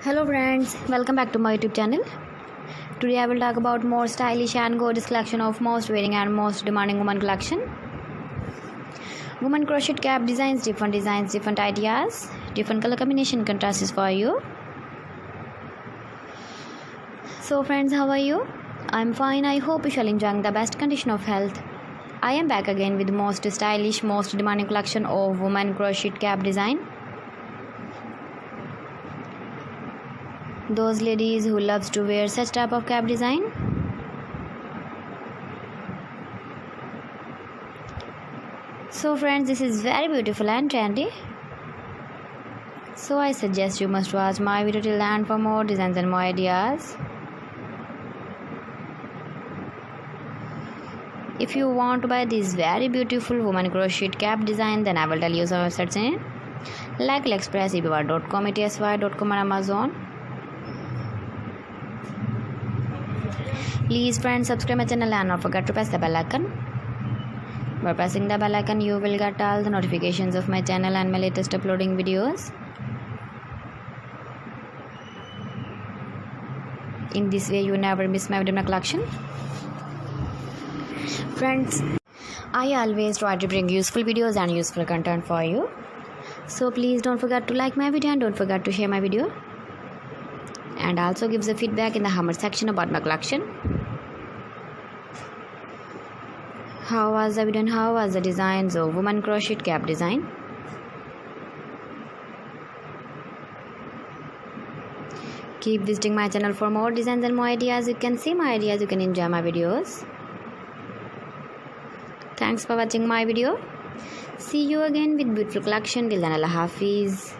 Hello friends, welcome back to my YouTube channel. Today I will talk about more stylish and gorgeous collection of most wearing and most demanding woman collection. Woman crochet cap designs, different ideas, different color combination contrasts for you. So friends, how are you? I'm fine. I hope you shall enjoying the best condition of health. I am back again with most stylish, most demanding collection of woman crochet cap design. Those ladies who loves to wear such type of cap design. So friends, this is very beautiful and trendy. So I suggest you must watch my video till the end for more designs and more ideas. If you want to buy this very beautiful woman crochet cap design, then I will tell you some websites in it. Like AliExpress, ebay.com, etsy.com and Amazon. Please friends, subscribe my channel and not forget to press the bell icon. By pressing the bell icon, you will get all the notifications of my channel and my latest uploading videos. In this way, you never miss my video collection. Friends, I always try to bring useful videos and useful content for you. So please don't forget to like my video and don't forget to share my video. And also give the feedback in the comment section about my collection. How was the video and how was the designs of woman crochet cap design? Keep visiting my channel for more designs and more ideas. You can see my ideas, you can enjoy my videos. Thanks for watching my video. See you again with beautiful collection. Till then, Allah Hafiz.